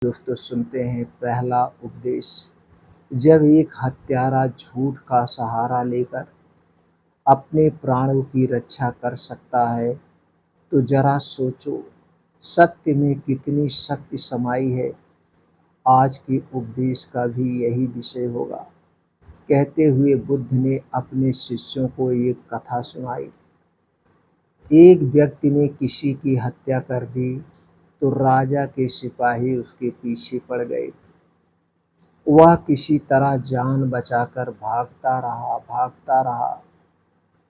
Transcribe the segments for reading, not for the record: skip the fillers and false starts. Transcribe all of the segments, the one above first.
दोस्तों सुनते हैं पहला उपदेश। जब एक हत्यारा झूठ का सहारा लेकर अपने प्राणों की रक्षा कर सकता है तो जरा सोचो सत्य में कितनी शक्ति समाई है। आज के उपदेश का भी यही विषय होगा। कहते हुए बुद्ध ने अपने शिष्यों को एक कथा सुनाई। एक व्यक्ति ने किसी की हत्या कर दी तो राजा के सिपाही उसके पीछे पड़ गए। वह किसी तरह जान बचाकर भागता रहा।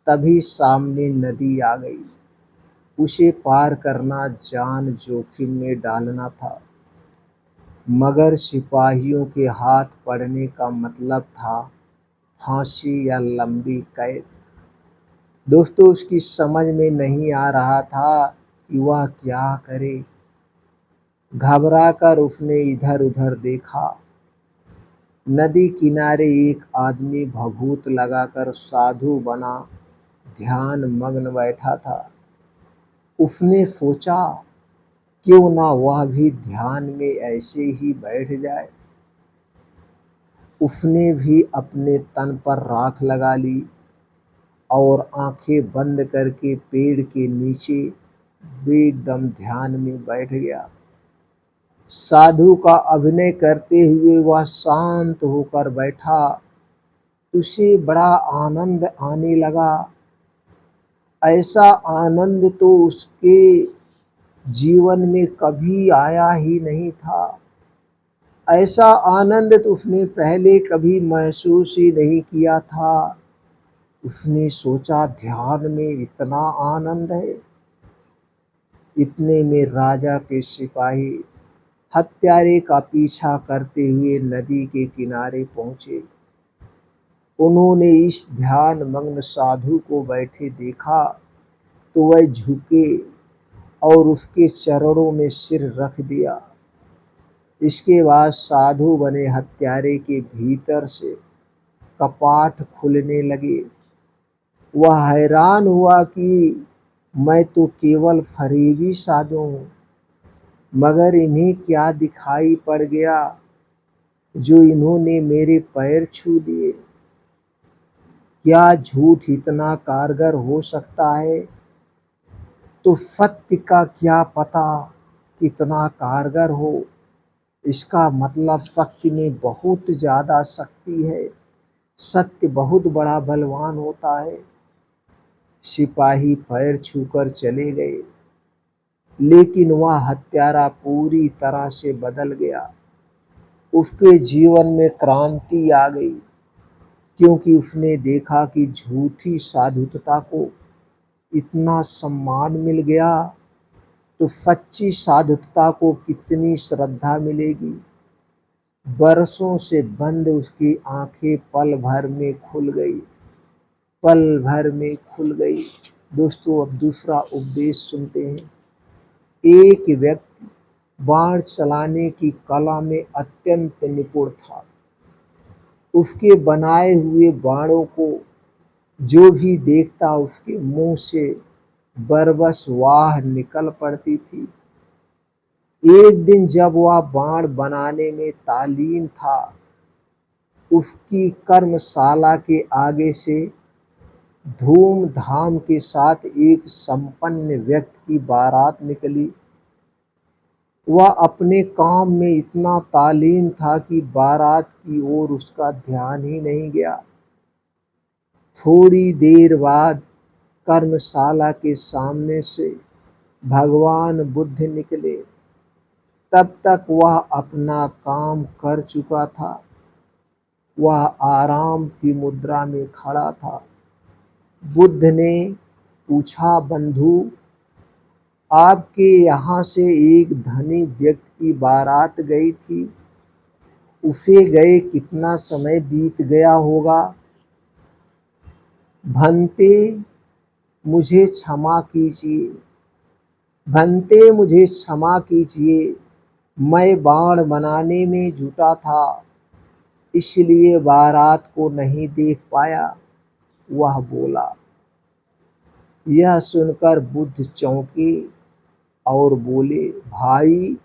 तभी सामने नदी आ गई। उसे पार करना जान जोखिम में डालना था, मगर सिपाहियों के हाथ पड़ने का मतलब था फांसी या लंबी कैद। दोस्तों, उसकी समझ में नहीं आ रहा था कि वह क्या करे। घबराकर उसने इधर-उधर देखा। नदी किनारे एक आदमी भभूत लगाकर साधु बना ध्यान मग्न बैठा था। उसने सोचा क्यों ना वह भी ध्यान में ऐसे ही बैठ जाए। उसने भी अपने तन पर राख लगा ली और आंखें बंद करके पेड़ के नीचे एकदम ध्यान में बैठ गया। साधु का अभिनय करते हुए वह शांत होकर बैठा। उसे बड़ा आनंद आने लगा। ऐसा आनंद तो उसके जीवन में कभी आया ही नहीं था। ऐसा आनंद तो उसने पहले कभी महसूस ही नहीं किया था। उसने सोचा ध्यान में इतना आनंद है। इतने में राजा के सिपाही हत्यारे का पीछा करते हुए नदी के किनारे पहुंचे। उन्होंने इस ध्यान मग्न साधु को बैठे देखा तो वह झुके और उसके चरणों में सिर रख दिया। इसके बाद साधु बने हत्यारे के भीतर से कपाट खुलने लगे। वह हैरान हुआ कि मैं तो केवल फरेबी साधु हूँ, मगर इन्हें क्या दिखाई पड़ गया जो इन्होंने मेरे पैर छू लिए। क्या झूठ इतना कारगर हो सकता है, तो सत्य का क्या पता कितना कारगर हो। इसका मतलब सत्य में बहुत ज़्यादा शक्ति है। सत्य बहुत बड़ा बलवान होता है। सिपाही पैर छूकर चले गए, लेकिन वह हत्यारा पूरी तरह से बदल गया। उसके जीवन में क्रांति आ गई, क्योंकि उसने देखा कि झूठी साधुता को इतना सम्मान मिल गया तो सच्ची साधुता को कितनी श्रद्धा मिलेगी। बरसों से बंद उसकी आंखें पल भर में खुल गई, पल भर में खुल गई। दोस्तों, अब दूसरा उपदेश सुनते हैं। एक व्यक्ति बाण चलाने की कला में अत्यंत निपुण था। उसके बनाए हुए बाणों को जो भी देखता उसके मुंह से बरबस वाह निकल पड़ती थी। एक दिन जब वह बाण बनाने में तालीम था, उसकी कर्मशाला के आगे से धूमधाम के साथ एक संपन्न व्यक्ति की बारात निकली। वह अपने काम में इतना तालीम था कि बारात की ओर उसका ध्यान ही नहीं गया। थोड़ी देर बाद कर्मशाला के सामने से भगवान बुद्ध निकले। तब तक वह अपना काम कर चुका था। वह आराम की मुद्रा में खड़ा था। बुद्ध ने पूछा, बंधु, आपके यहाँ से एक धनी व्यक्ति की बारात गई थी, उसे गए कितना समय बीत गया होगा? भंते मुझे क्षमा कीजिए, भंते मुझे क्षमा कीजिए, मैं बाण बनाने में जुटा था, इसलिए बारात को नहीं देख पाया, वह बोला। यह सुनकर बुद्ध चौंके और बोले, भाई,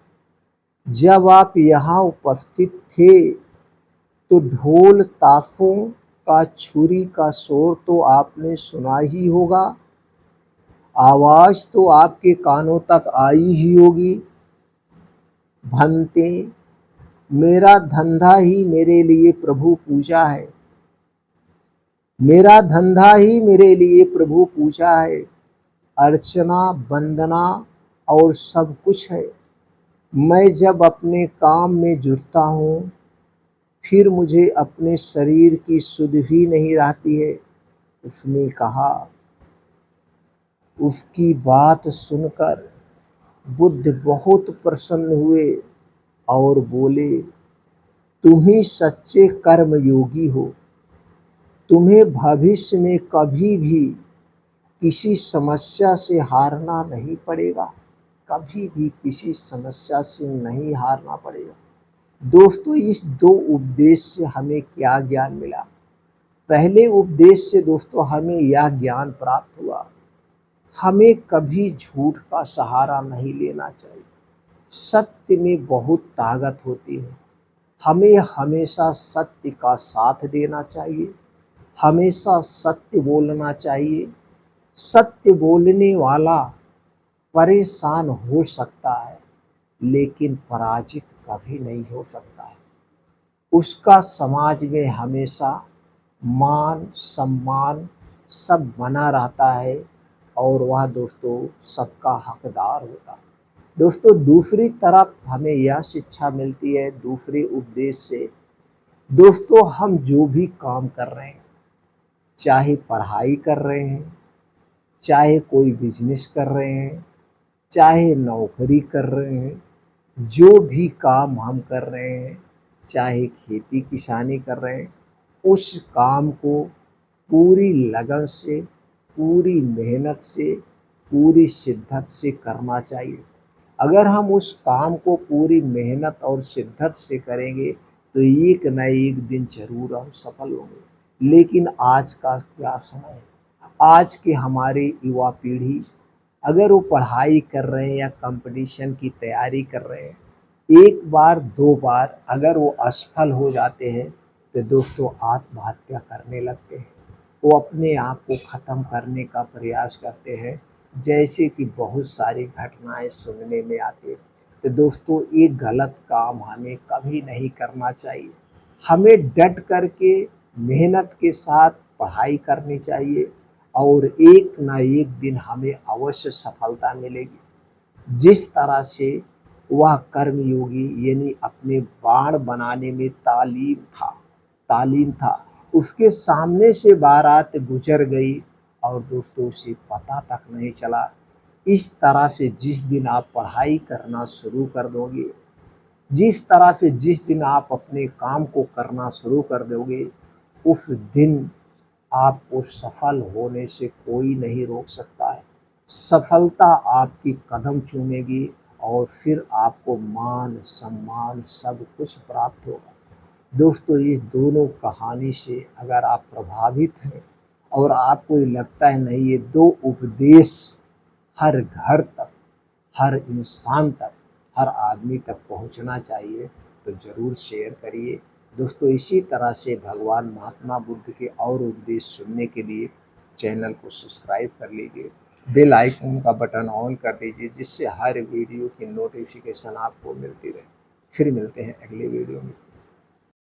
जब आप यहाँ उपस्थित थे तो ढोल ताशों का छुरी का शोर तो आपने सुना ही होगा, आवाज तो आपके कानों तक आई ही होगी। भंते, मेरा धंधा ही मेरे लिए प्रभु पूजा है, मेरा धंधा ही मेरे लिए प्रभु पूजा है। अर्चना, वंदना और सब कुछ है। मैं जब अपने काम में जुटता हूँ, फिर मुझे अपने शरीर की सुध भी नहीं रहती है। उसने कहा। उसकी बात सुनकर बुद्ध बहुत प्रसन्न हुए और बोले, तुम ही सच्चे कर्म योगी हो। तुम्हें भविष्य में कभी भी किसी समस्या से हारना नहीं पड़ेगा, कभी भी किसी समस्या से नहीं हारना पड़ेगा। दोस्तों, इस दो उपदेश से हमें क्या ज्ञान मिला? पहले उपदेश से दोस्तों हमें यह ज्ञान प्राप्त हुआ, हमें कभी झूठ का सहारा नहीं लेना चाहिए। सत्य में बहुत ताकत होती है। हमें हमेशा सत्य का साथ देना चाहिए, हमेशा सत्य बोलना चाहिए। सत्य बोलने वाला परेशान हो सकता है, लेकिन पराजित कभी नहीं हो सकता है। उसका समाज में हमेशा मान सम्मान सब बना रहता है और वह दोस्तों सबका हकदार होता है। दोस्तों, दूसरी तरफ हमें यह शिक्षा मिलती है दूसरे उपदेश से, दोस्तों हम जो भी काम कर रहे हैं, चाहे पढ़ाई कर रहे हैं, चाहे कोई बिजनेस कर रहे हैं, चाहे नौकरी कर रहे हैं, जो भी काम हम कर रहे हैं, चाहे खेती किसानी कर रहे हैं, उस काम को पूरी लगन से, पूरी मेहनत से, पूरी शिद्दत से करना चाहिए। अगर हम उस काम को पूरी मेहनत और शिद्दत से करेंगे तो एक न एक दिन ज़रूर हम सफल होंगे। लेकिन आज का क्या समय है, आज के हमारे युवा पीढ़ी अगर वो पढ़ाई कर रहे हैं या कंपटीशन की तैयारी कर रहे हैं, एक बार दो बार अगर वो असफल हो जाते हैं तो दोस्तों आत्महत्या करने लगते हैं, वो अपने आप को ख़त्म करने का प्रयास करते हैं, जैसे कि बहुत सारी घटनाएं सुनने में आती हैं। तो दोस्तों ये गलत काम हमें कभी नहीं करना चाहिए। हमें डट कर के मेहनत के साथ पढ़ाई करनी चाहिए और एक ना एक दिन हमें अवश्य सफलता मिलेगी। जिस तरह से वह कर्मयोगी यानी अपने बाण बनाने में तालीम था, उसके सामने से बारात गुजर गई और दोस्तों उसे पता तक नहीं चला। इस तरह से जिस दिन आप पढ़ाई करना शुरू कर दोगे, जिस तरह से जिस दिन आप अपने काम को करना शुरू कर दोगे, उस दिन आपको सफल होने से कोई नहीं रोक सकता है। सफलता आपकी कदम चूमेगी और फिर आपको मान सम्मान सब कुछ प्राप्त होगा। दोस्तों, इस दोनों कहानी से अगर आप प्रभावित हैं और आपको ये लगता है नहीं ये दो उपदेश हर घर तक, हर इंसान तक, हर आदमी तक पहुंचना चाहिए, तो ज़रूर शेयर करिए। दोस्तों, इसी तरह से भगवान महात्मा बुद्ध के और उपदेश सुनने के लिए चैनल को सब्सक्राइब कर लीजिए, बेल आइकन का बटन ऑन कर दीजिए, जिससे हर वीडियो की नोटिफिकेशन आपको मिलती रहे। फिर मिलते हैं अगले वीडियो में।